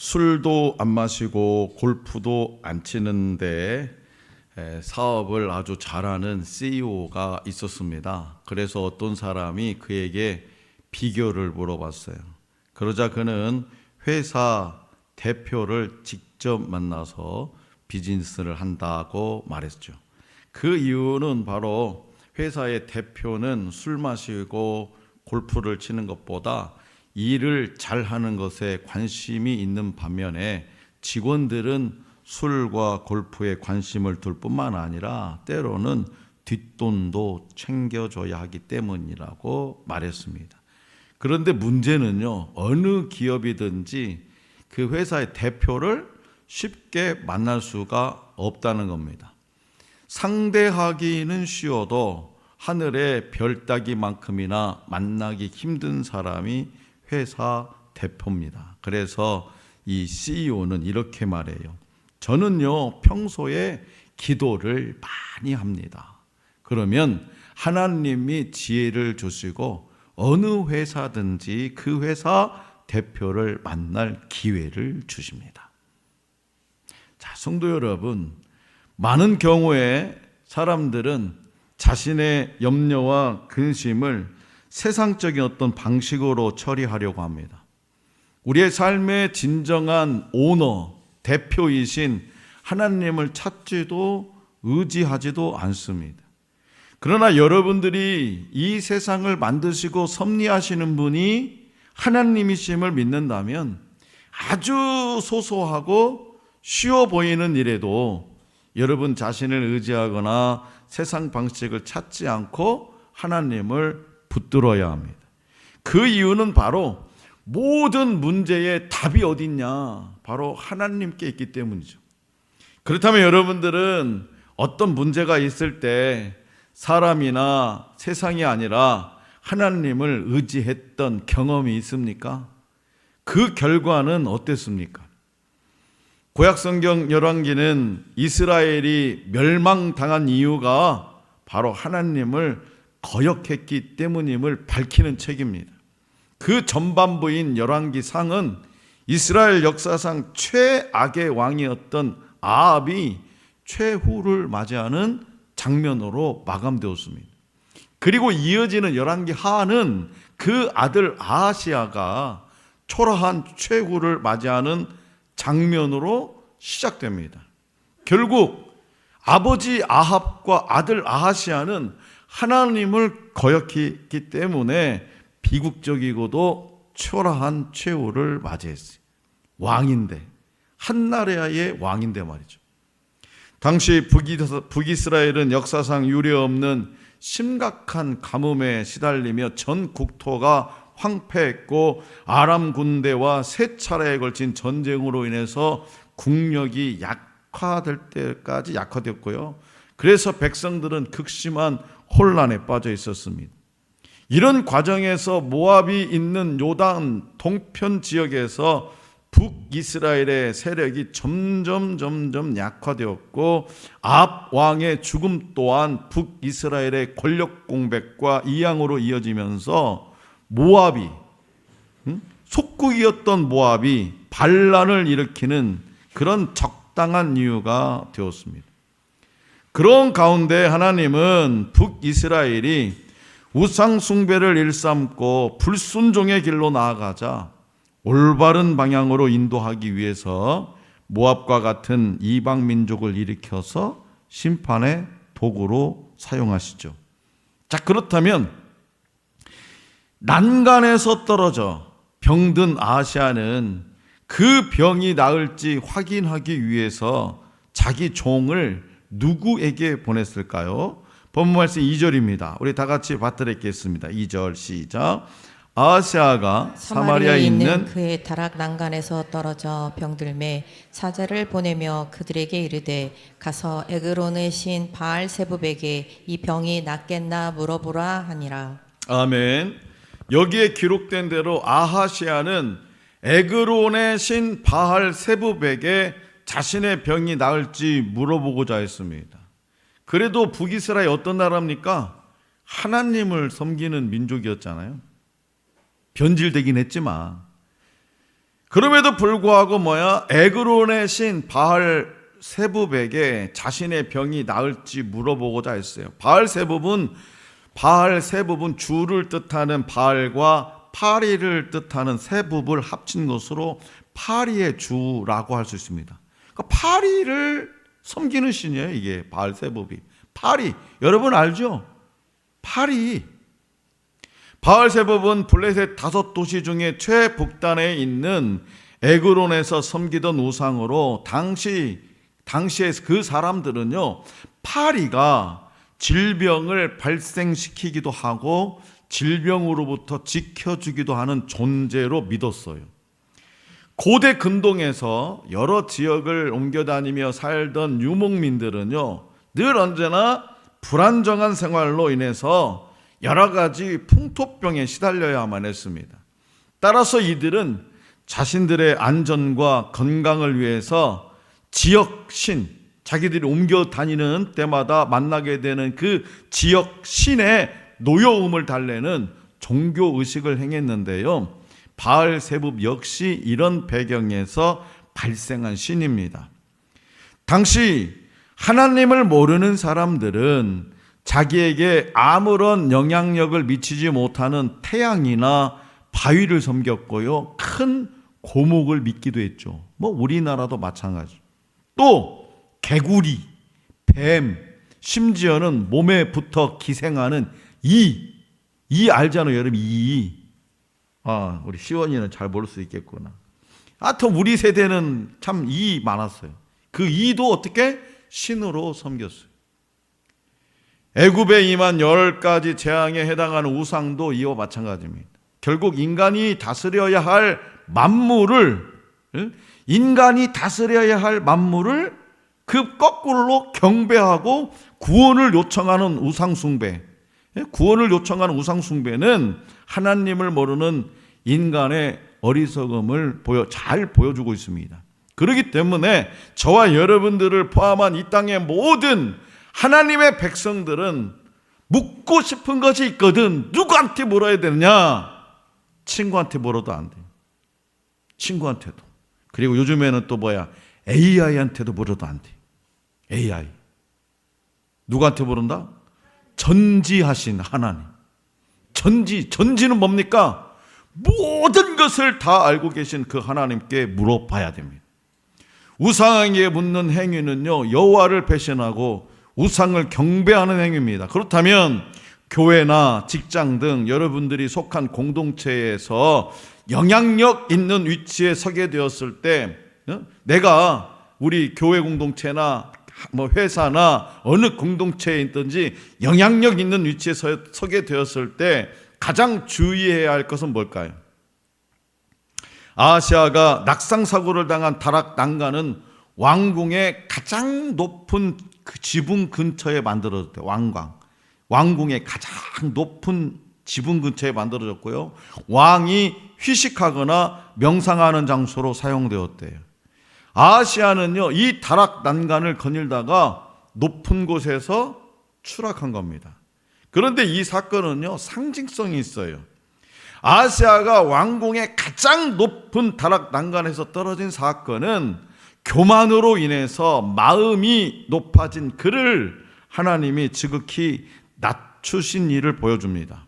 술도 안 마시고 골프도 안 치는데 사업을 아주 잘하는 CEO가 있었습니다. 그래서 어떤 사람이 그에게 비결을 물어봤어요. 그러자 그는 회사 대표를 직접 만나서 비즈니스를 한다고 말했죠. 그 이유는 바로 회사의 대표는 술 마시고 골프를 치는 것보다 일을 잘하는 것에 관심이 있는 반면에 직원들은 술과 골프에 관심을 둘 뿐만 아니라 때로는 뒷돈도 챙겨줘야 하기 때문이라고 말했습니다. 그런데 문제는요, 어느 기업이든지 그 회사의 대표를 쉽게 만날 수가 없다는 겁니다. 상대하기는 쉬워도 하늘의 별 따기만큼이나 만나기 힘든 사람이 회사 대표입니다. 그래서 이 CEO는 이렇게 말해요. 저는요, 평소에 기도를 많이 합니다. 그러면 하나님이 지혜를 주시고 어느 회사든지 그 회사 대표를 만날 기회를 주십니다. 자, 성도 여러분, 많은 경우에 사람들은 자신의 염려와 근심을 세상적인 어떤 방식으로 처리하려고 합니다. 우리의 삶의 진정한 오너, 대표이신 하나님을 찾지도 의지하지도 않습니다. 그러나 여러분들이 이 세상을 만드시고 섭리하시는 분이 하나님이심을 믿는다면 아주 소소하고 쉬워 보이는 일에도 여러분 자신을 의지하거나 세상 방식을 찾지 않고 하나님을 붙들어야 합니다. 그 이유는 바로 모든 문제의 답이 어딨냐? 바로 하나님께 있기 때문이죠. 그렇다면 여러분들은 어떤 문제가 있을 때 사람이나 세상이 아니라 하나님을 의지했던 경험이 있습니까? 그 결과는 어땠습니까? 구약성경 열왕기는 이스라엘이 멸망당한 이유가 바로 하나님을 거역했기 때문임을 밝히는 책입니다. 그 전반부인 열왕기상은 이스라엘 역사상 최악의 왕이었던 아합이 최후를 맞이하는 장면으로 마감되었습니다. 그리고 이어지는 열왕기하는 그 아들 아하시야가 초라한 최후를 맞이하는 장면으로 시작됩니다. 결국 아버지 아합과 아들 아하시야는 하나님을 거역했기 때문에 비극적이고도 초라한 최후를 맞이했어요. 왕인데, 한나라의 왕인데 말이죠. 당시 북이스라엘은 역사상 유례없는 심각한 가뭄에 시달리며 전 국토가 황폐했고 아람 군대와 세 차례에 걸친 전쟁으로 인해서 국력이 약화될 때까지 약화됐고요. 그래서 백성들은 극심한 혼란에 빠져 있었습니다. 이런 과정에서 모압이 있는 요단 동편 지역에서 북이스라엘의 세력이 점점 약화되었고 아합 왕의 죽음 또한 북이스라엘의 권력 공백과 이양으로 이어지면서 모압이 속국이었던 모압이 반란을 일으키는 그런 적당한 이유가 되었습니다. 그런 가운데 하나님은 북이스라엘이 우상 숭배를 일삼고 불순종의 길로 나아가자 올바른 방향으로 인도하기 위해서 모압과 같은 이방 민족을 일으켜서 심판의 도구로 사용하시죠. 자, 그렇다면 난간에서 떨어져 병든 아하시야는 그 병이 나을지 확인하기 위해서 자기 종을 누구에게 보냈을까요? 본문 말씀 2절입니다. 우리 다 같이 받들어 읽겠습니다. 2절 시작. 아하시야가 사마리아에 있는 그의 다락 난간에서 떨어져 병들매 사자를 보내며 그들에게 이르되 가서 에그론의 신 바알세붑에게 이 병이 낫겠나 물어보라 하니라. 아멘. 여기에 기록된 대로 아하시야는 에그론의 신 바알세붑에게 자신의 병이 나을지 물어보고자 했습니다. 그래도 북이스라엘 어떤 나라입니까? 하나님을 섬기는 민족이었잖아요. 변질되긴 했지만 그럼에도 불구하고 에그론의 신 바알 세붑에게 자신의 병이 나을지 물어보고자 했어요. 바알 세붑은 주를 뜻하는 바알과 파리를 뜻하는 세붑을 합친 것으로 파리의 주라고 할 수 있습니다. 그러니까 파리를 섬기는 신이에요. 이게 바알 세붑이. 파리, 여러분 알죠? 파리. 바알 세붑은 블레셋 5도시 중에 최북단에 있는 에그론에서 섬기던 우상으로 당시에 그 사람들은요, 파리가 질병을 발생시키기도 하고 질병으로부터 지켜주기도 하는 존재로 믿었어요. 고대 근동에서 여러 지역을 옮겨다니며 살던 유목민들은요, 늘 언제나 불안정한 생활로 인해서 여러 가지 풍토병에 시달려야만 했습니다. 따라서 이들은 자신들의 안전과 건강을 위해서 지역 신, 자기들이 옮겨 다니는 때마다 만나게 되는 그 지역 신의 노여움을 달래는 종교 의식을 행했는데요, 바알 세붑 역시 이런 배경에서 발생한 신입니다. 당시 하나님을 모르는 사람들은 자기에게 아무런 영향력을 미치지 못하는 태양이나 바위를 섬겼고요, 큰 고목을 믿기도 했죠. 우리나라도 마찬가지. 또 개구리, 뱀, 심지어는 몸에 붙어 기생하는 이 알잖아요, 여러분. 우리 시원이는 잘 모를 수 있겠구나. 하여튼 우리 세대는 참 이 많았어요. 그 이도 어떻게 신으로 섬겼어요. 애굽에 임한 10가지 재앙에 해당하는 우상도 이와 마찬가지입니다. 결국 인간이 다스려야 할 만물을 그 거꾸로 경배하고 구원을 요청하는 우상숭배는 하나님을 모르는 인간의 어리석음을 잘 보여주고 있습니다. 그렇기 때문에 저와 여러분들을 포함한 이 땅의 모든 하나님의 백성들은 묻고 싶은 것이 있거든. 누구한테 물어야 되느냐? 친구한테 물어도 안 돼요. 친구한테도. 그리고 요즘에는 또 AI한테도 물어도 안 돼요. AI. 누구한테 물은다? 전지하신 하나님. 전지는 뭡니까? 모든 것을 다 알고 계신 그 하나님께 물어봐야 됩니다. 우상에게 묻는 행위는요, 여호와를 배신하고 우상을 경배하는 행위입니다. 그렇다면 교회나 직장 등 여러분들이 속한 공동체에서 영향력 있는 위치에 서게 되었을 때, 내가 우리 교회 공동체나 회사나 어느 공동체에 있든지 영향력 있는 위치에 서게 되었을 때 가장 주의해야 할 것은 뭘까요? 아하시아가 낙상사고를 당한 다락 난간은 왕궁의 가장 높은 그 지붕 근처에 만들어졌대요. 왕궁의 가장 높은 지붕 근처에 만들어졌고요, 왕이 휴식하거나 명상하는 장소로 사용되었대요. 아하시아는요, 이 다락 난간을 거닐다가 높은 곳에서 추락한 겁니다. 그런데 이 사건은요, 상징성이 있어요. 아하시아가 왕궁의 가장 높은 다락 난간에서 떨어진 사건은 교만으로 인해서 마음이 높아진 그를 하나님이 지극히 낮추신 일을 보여줍니다.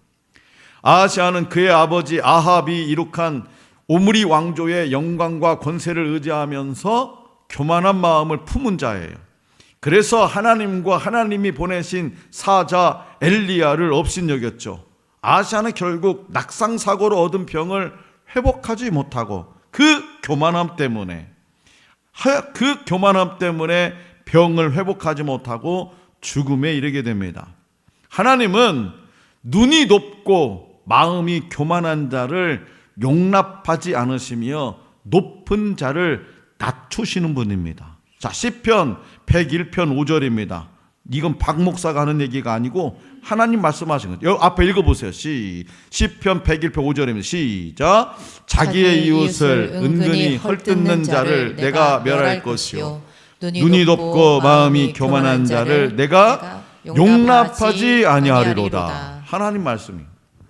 아하시아는 그의 아버지 아합이 이룩한 오므리 왕조의 영광과 권세를 의지하면서 교만한 마음을 품은 자예요. 그래서 하나님과 하나님이 보내신 사자 엘리야를 업신여겼죠. 아하시아는 결국 낙상사고로 얻은 병을 회복하지 못하고 그 교만함 때문에 병을 회복하지 못하고 죽음에 이르게 됩니다. 하나님은 눈이 높고 마음이 교만한 자를 용납하지 않으시며 높은 자를 낮추시는 분입니다. 자, 시편 101편 5절입니다. 이건 박 목사가 하는 얘기가 아니고 하나님 말씀하신 거죠. 앞에 읽어보세요. 시편 101편 5절입니다. 시작. 자기의 이웃을 은근히 헐뜯는 자를 내가 멸할 것이요, 눈이 높고 마음이 교만한 자를 내가 용납하지 아니하리로다. 하나님 말씀이.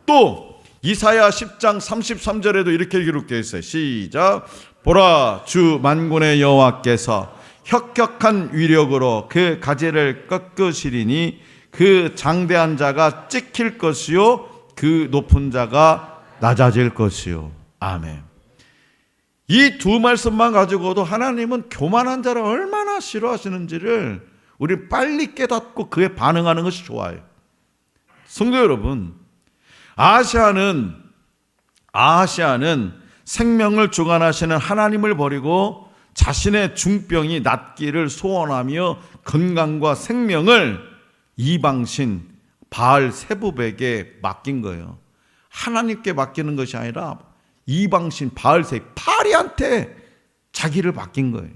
또 이사야 10장 33절에도 이렇게 기록되어 있어요. 시작. 보라, 주 만군의 여호와께서 혁혁한 위력으로 그 가지를 꺾으시리니 그 장대한 자가 찍힐 것이요 그 높은 자가 낮아질 것이요. 아멘. 이 두 말씀만 가지고도 하나님은 교만한 자를 얼마나 싫어하시는지를 우리 빨리 깨닫고 그에 반응하는 것이 좋아요. 성도 여러분, 아하시아는 생명을 주관하시는 하나님을 버리고 자신의 중병이 낫기를 소원하며 건강과 생명을 이방신 바알세붑에게 맡긴 거예요. 하나님께 맡기는 것이 아니라 이방신 바알이한테 자기를 맡긴 거예요.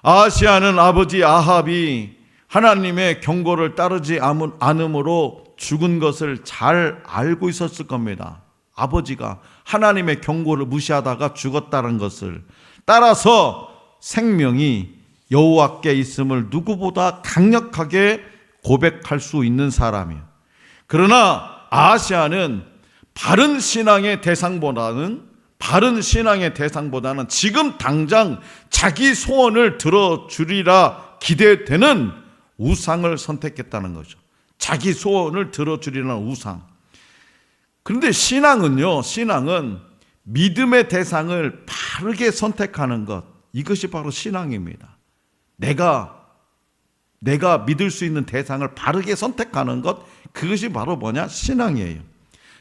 아하시아는 아버지 아합이 하나님의 경고를 따르지 않음으로 죽은 것을 잘 알고 있었을 겁니다. 아버지가 하나님의 경고를 무시하다가 죽었다는 것을. 따라서 생명이 여호와께 있음을 누구보다 강력하게 고백할 수 있는 사람이에요. 그러나 아하시아는 바른 신앙의 대상보다는 지금 당장 자기 소원을 들어주리라 기대되는 우상을 선택했다는 거죠. 자기 소원을 들어주리라는 우상. 그런데 신앙은 믿음의 대상을 바르게 선택하는 것, 이것이 바로 신앙입니다. 내가 믿을 수 있는 대상을 바르게 선택하는 것, 그것이 바로 뭐냐? 신앙이에요.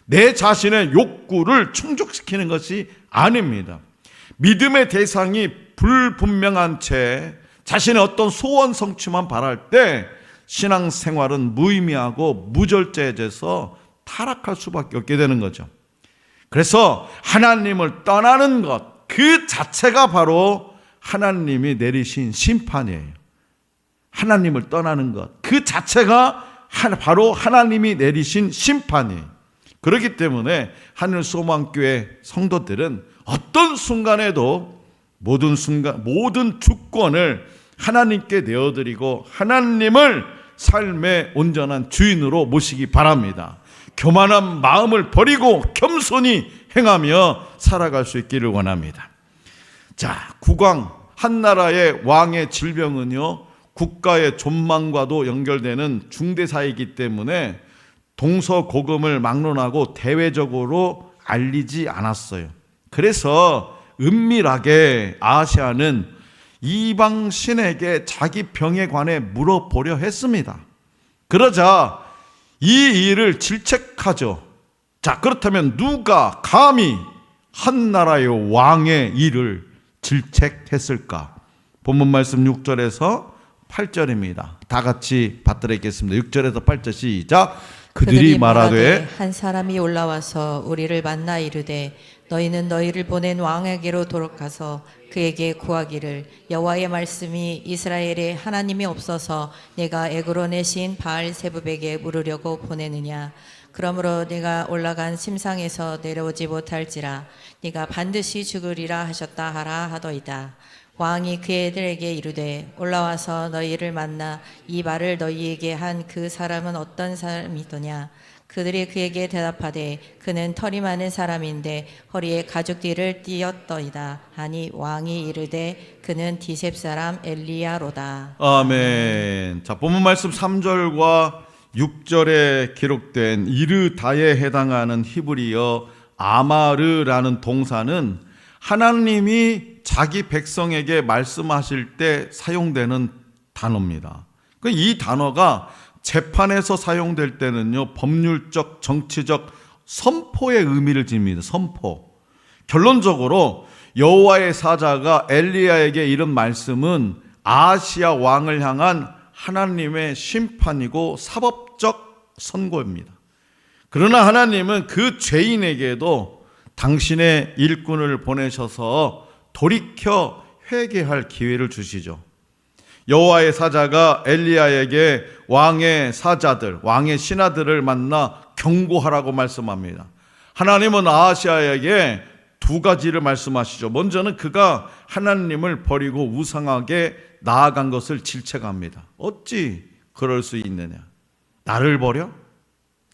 내 자신의 욕구를 충족시키는 것이 아닙니다. 믿음의 대상이 불분명한 채 자신의 어떤 소원 성취만 바랄 때 신앙생활은 무의미하고 무절제해져서 타락할 수밖에 없게 되는 거죠. 그래서 하나님을 떠나는 것, 그 자체가 바로 하나님이 내리신 심판이에요. 하나님을 떠나는 것, 그 자체가 바로 하나님이 내리신 심판이에요. 그렇기 때문에 하늘소망교회 성도들은 어떤 순간에도 모든 주권을 하나님께 내어드리고 하나님을 삶의 온전한 주인으로 모시기 바랍니다. 교만한 마음을 버리고 겸손히 행하며 살아갈 수 있기를 원합니다. 자, 국왕, 한 나라의 왕의 질병은요, 국가의 존망과도 연결되는 중대사이기 때문에 동서고금을 막론하고 대외적으로 알리지 않았어요. 그래서 은밀하게 아하시아는 이방 신에게 자기 병에 관해 물어보려 했습니다. 그러자 이 일을 질책하죠. 자, 그렇다면 누가 감히 한 나라의 왕의 일을 질책했을까? 본문 말씀 6절에서 8절입니다. 다 같이 받들어 읽겠습니다. 6절에서 8절 시작. 그들이 말하되 한 사람이 올라와서 우리를 만나 이르되 너희는 너희를 보낸 왕에게로 돌아가서 그에게 구하기를 여호와의 말씀이 이스라엘에 하나님이 없어서 내가 에그론의 신 바알세붑에게 물으려고 보내느냐. 그러므로 내가 올라간 심상에서 내려오지 못할지라 네가 반드시 죽으리라 하셨다 하라 하더이다. 왕이 그들에게 이르되 올라와서 너희를 만나 이 말을 너희에게 한 그 사람은 어떤 사람이더냐. 그들이 그에게 대답하되 그는 털이 많은 사람인데 허리에 가죽띠를 띠었더이다 하니 왕이 이르되 그는 디셉 사람 엘리야로다. 아멘. 자, 본문 말씀 3절과 6절에 기록된 이르다에 해당하는 히브리어 아마르라는 동사는 하나님이 자기 백성에게 말씀하실 때 사용되는 단어입니다. 이 단어가 재판에서 사용될 때는요, 법률적, 정치적 선포의 의미를 지닙니다. 선포. 결론적으로 여호와의 사자가 엘리야에게 이른 말씀은 아하시아 왕을 향한 하나님의 심판이고 사법적 선고입니다. 그러나 하나님은 그 죄인에게도 당신의 일꾼을 보내셔서 돌이켜 회개할 기회를 주시죠. 여호와의 사자가 엘리야에게 왕의 사자들, 왕의 신하들을 만나 경고하라고 말씀합니다. 하나님은 아하시아에게 두 가지를 말씀하시죠. 먼저는 그가 하나님을 버리고 우상하게 나아간 것을 질책합니다. 어찌 그럴 수 있느냐? 나를 버려?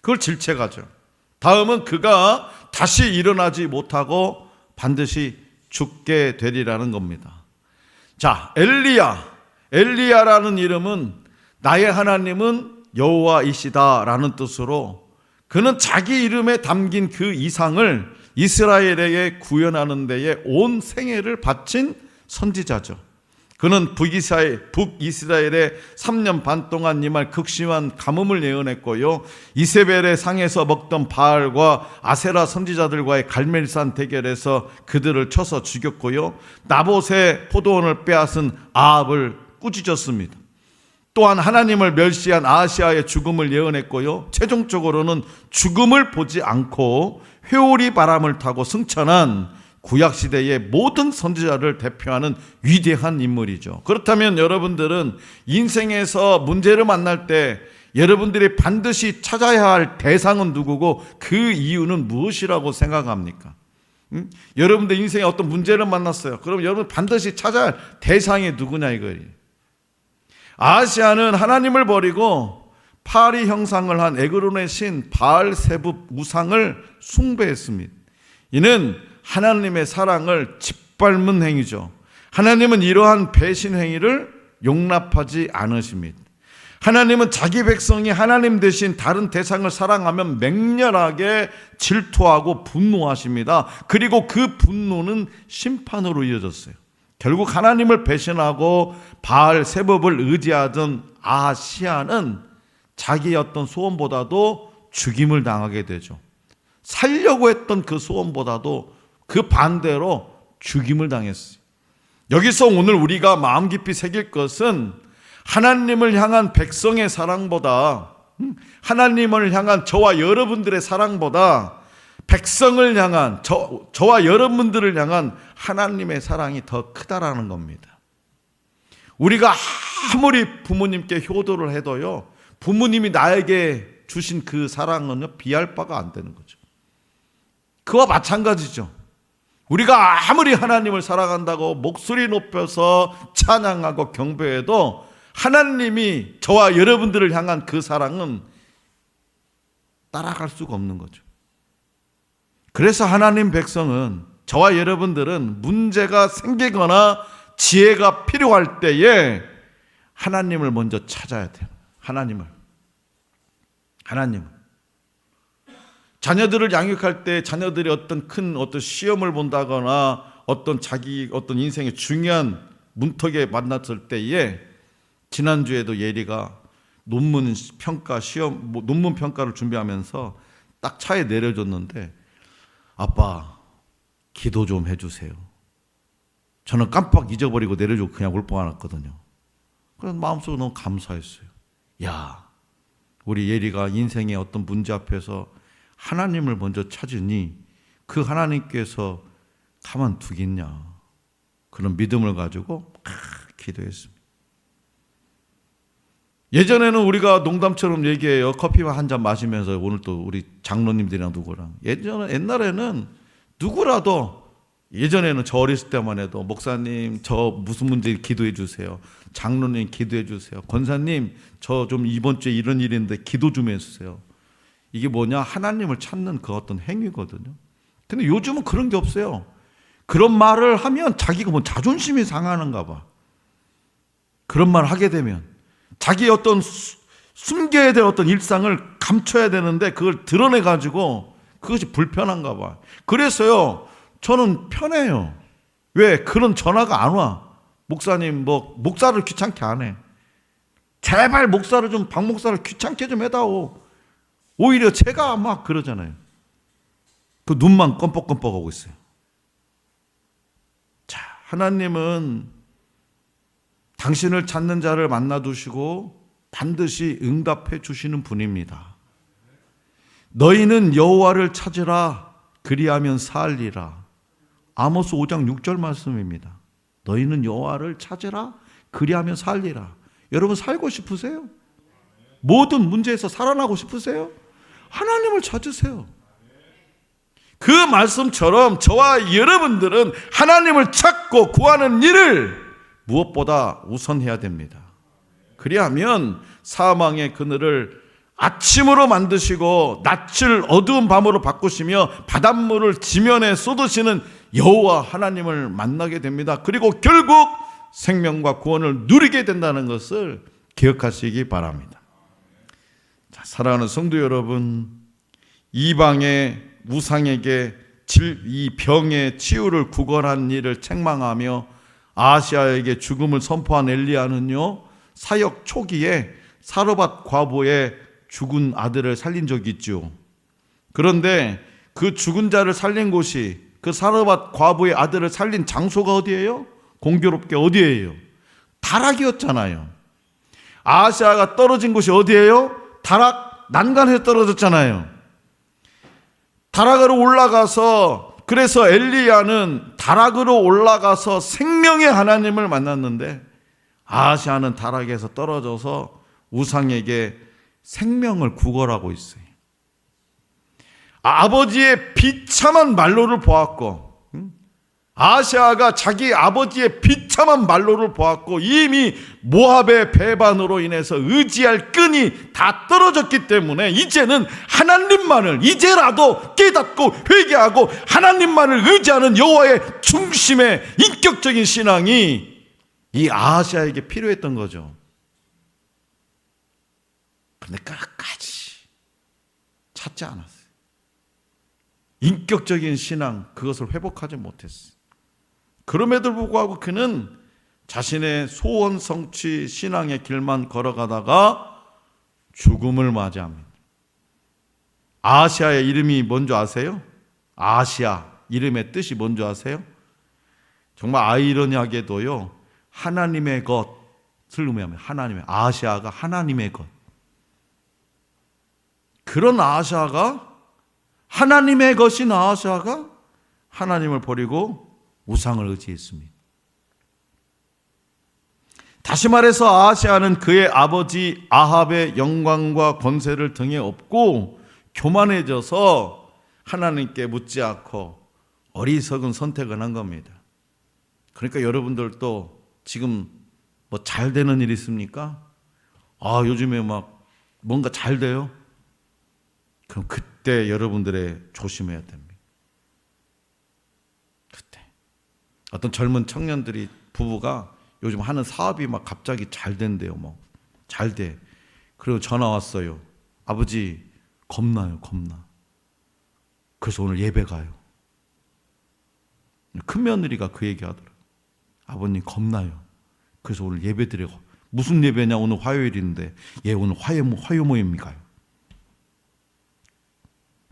그걸 질책하죠. 다음은 그가 다시 일어나지 못하고 반드시 죽게 되리라는 겁니다. 자, 엘리야라는 이름은 나의 하나님은 여호와이시다라는 뜻으로 그는 자기 이름에 담긴 그 이상을 이스라엘에게 구현하는 데에 온 생애를 바친 선지자죠. 그는 북이스라엘에 3년 반 동안 임할 극심한 가뭄을 예언했고요, 이세벨의 상에서 먹던 바알과 아세라 선지자들과의 갈멜산 대결에서 그들을 쳐서 죽였고요, 나봇의 포도원을 빼앗은 아합을 꾸짖었습니다. 또한 하나님을 멸시한 아하시아의 죽음을 예언했고요, 최종적으로는 죽음을 보지 않고 회오리 바람을 타고 승천한 구약시대의 모든 선지자를 대표하는 위대한 인물이죠. 그렇다면 여러분들은 인생에서 문제를 만날 때 여러분들이 반드시 찾아야 할 대상은 누구고 그 이유는 무엇이라고 생각합니까? 여러분들 인생에 어떤 문제를 만났어요. 그럼 여러분 반드시 찾아야 할 대상이 누구냐 이거예요. 아하시아는 하나님을 버리고 파리 형상을 한 에그론의 신 바알세붑 우상을 숭배했습니다. 이는 하나님의 사랑을 짓밟는 행위죠. 하나님은 이러한 배신 행위를 용납하지 않으십니다. 하나님은 자기 백성이 하나님 대신 다른 대상을 사랑하면 맹렬하게 질투하고 분노하십니다. 그리고 그 분노는 심판으로 이어졌어요. 결국 하나님을 배신하고 바알세붑을 의지하던 아하시아는 자기의 어떤 소원보다도 죽임을 당하게 되죠. 살려고 했던 그 소원보다도 그 반대로 죽임을 당했어요. 여기서 오늘 우리가 마음 깊이 새길 것은 하나님을 향한 백성의 사랑보다, 하나님을 향한 저와 여러분들의 사랑보다 백성을 향한 저와 여러분들을 향한 하나님의 사랑이 더 크다라는 겁니다. 우리가 아무리 부모님께 효도를 해도요, 부모님이 나에게 주신 그 사랑은 비할 바가 안 되는 거죠. 그와 마찬가지죠. 우리가 아무리 하나님을 사랑한다고 목소리 높여서 찬양하고 경배해도 하나님이 저와 여러분들을 향한 그 사랑은 따라갈 수가 없는 거죠. 그래서 하나님 백성은, 저와 여러분들은 문제가 생기거나 지혜가 필요할 때에 하나님을 먼저 찾아야 돼요. 하나님을. 자녀들을 양육할 때 자녀들이 어떤 시험을 본다거나 어떤 인생의 중요한 문턱에 만났을 때에, 지난주에도 예리가 논문 평가를 준비하면서 딱 차에 내려줬는데, 아빠 기도 좀 해주세요. 저는 깜빡 잊어버리고 내려주고 그냥 울 뻔했거든요. 그래서 마음속으로 너무 감사했어요. 야, 우리 예리가 인생의 어떤 문제 앞에서 하나님을 먼저 찾으니 그 하나님께서 가만두겠냐, 그런 믿음을 가지고 기도했습니다. 예전에는 우리가 농담처럼 얘기해요. 커피만 한 잔 마시면서, 오늘 또 우리 장로님들이랑 누구랑, 옛날에는 누구라도, 예전에는 저 어렸을 때만 해도 목사님 저 무슨 문제 기도해 주세요, 장로님 기도해 주세요, 권사님 저 좀 이번 주에 이런 일인데 기도 좀 해주세요. 이게 뭐냐? 하나님을 찾는 그 어떤 행위거든요. 근데 요즘은 그런 게 없어요. 그런 말을 하면 자기가 뭐 자존심이 상하는가 봐. 그런 말을 하게 되면 자기의 어떤 숨겨야 될 어떤 일상을 감춰야 되는데 그걸 드러내가지고 그것이 불편한가 봐. 그래서요, 저는 편해요. 왜? 그런 전화가 안 와. 목사님 목사를 귀찮게 안 해. 제발 목사를 좀, 박 목사를 귀찮게 좀 해다오. 오히려 제가 막 그러잖아요. 그 눈만 껌뻑껌뻑하고 있어요. 자, 하나님은 당신을 찾는 자를 만나두시고 반드시 응답해 주시는 분입니다. 너희는 여호와를 찾으라, 그리하면 살리라. 아모스 5장 6절 말씀입니다. 너희는 여호와를 찾으라, 그리하면 살리라. 여러분 살고 싶으세요? 모든 문제에서 살아나고 싶으세요? 하나님을 찾으세요. 그 말씀처럼 저와 여러분들은 하나님을 찾고 구하는 일을 무엇보다 우선해야 됩니다. 그리하면 사망의 그늘을 아침으로 만드시고 낯을 어두운 밤으로 바꾸시며 바닷물을 지면에 쏟으시는 여호와 하나님을 만나게 됩니다. 그리고 결국 생명과 구원을 누리게 된다는 것을 기억하시기 바랍니다. 자, 사랑하는 성도 여러분, 이방의 우상에게 이 병의 치유를 구걸한 일을 책망하며 아하시아에게 죽음을 선포한 엘리야는요, 사역 초기에 사르밧 과부의 죽은 아들을 살린 적이 있죠. 그런데 그 죽은 자를 살린 곳이, 그 사르밧 과부의 아들을 살린 장소가 어디예요? 공교롭게 어디예요? 다락이었잖아요. 아하시아가 떨어진 곳이 어디예요? 다락 난간에 떨어졌잖아요. 다락으로 올라가서, 그래서 엘리야는 다락으로 올라가서 생명의 하나님을 만났는데 아하시아는 다락에서 떨어져서 우상에게 생명을 구걸하고 있어요. 아버지의 비참한 말로를 보았고, 아하시아가 자기 아버지의 비참한 말로를 보았고, 이미 모압의 배반으로 인해서 의지할 끈이 다 떨어졌기 때문에 이제는 하나님만을, 이제라도 깨닫고 회개하고 하나님만을 의지하는 여호와의 중심의 인격적인 신앙이 이 아하시아에게 필요했던 거죠. 그런데 끝까지 찾지 않았어요. 인격적인 신앙, 그것을 회복하지 못했어요. 그럼에도 불구하고 그는 자신의 소원 성취 신앙의 길만 걸어가다가 죽음을 맞이합니다. 아하시아의 이름이 뭔지 아세요? 아하시아 이름의 뜻이 뭔지 아세요? 정말 아이러니하게도요, 하나님의 것을 의미합니다. 하나님의, 아하시아가 하나님의 것. 그런 아하시아가, 하나님의 것인 아하시아가 하나님을 버리고 우상을 의지했습니다. 다시 말해서 아하시아는 그의 아버지 아합의 영광과 권세를 등에 업고 교만해져서 하나님께 묻지 않고 어리석은 선택을 한 겁니다. 그러니까 여러분들도 지금 뭐 잘 되는 일 있습니까? 요즘에 막 뭔가 잘 돼요? 그럼 그때 여러분들의 조심해야 됩니다. 그때 어떤 젊은 청년들이, 부부가 요즘 하는 사업이 막 갑자기 잘 된대요. 뭐 잘 돼. 그리고 전화 왔어요. 아버지 겁나요, 겁나. 그래서 오늘 예배 가요. 큰 며느리가 그 얘기 하더라고요. 아버님 겁나요. 그래서 오늘 예배 드리고. 무슨 예배냐? 오늘 화요일인데. 예, 오늘 화요 모임 가요.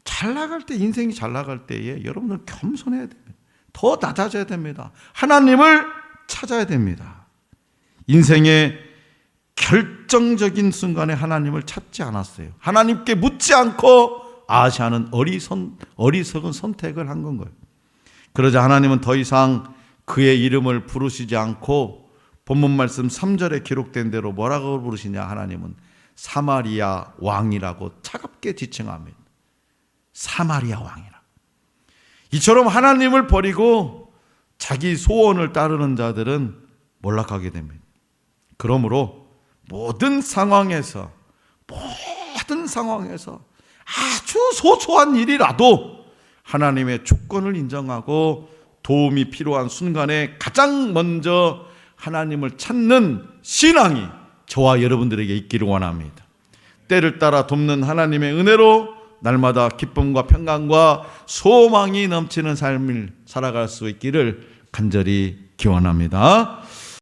잘 나갈 때, 인생이 잘 나갈 때에 여러분들 겸손해야 됩니다. 더 낮아져야 됩니다. 하나님을 찾아야 됩니다. 인생의 결정적인 순간에 하나님을 찾지 않았어요. 하나님께 묻지 않고 아하시아는 어리석은 선택을 한 건 거예요. 그러자 하나님은 더 이상 그의 이름을 부르시지 않고 본문 말씀 3절에 기록된 대로 뭐라고 부르시냐? 하나님은 사마리아 왕이라고 차갑게 지칭합니다. 사마리아 왕이라. 이처럼 하나님을 버리고 자기 소원을 따르는 자들은 몰락하게 됩니다. 그러므로 모든 상황에서 아주 소소한 일이라도 하나님의 주권을 인정하고 도움이 필요한 순간에 가장 먼저 하나님을 찾는 신앙이 저와 여러분들에게 있기를 원합니다. 때를 따라 돕는 하나님의 은혜로 날마다 기쁨과 평강과 소망이 넘치는 삶을 살아갈 수 있기를 간절히 기원합니다.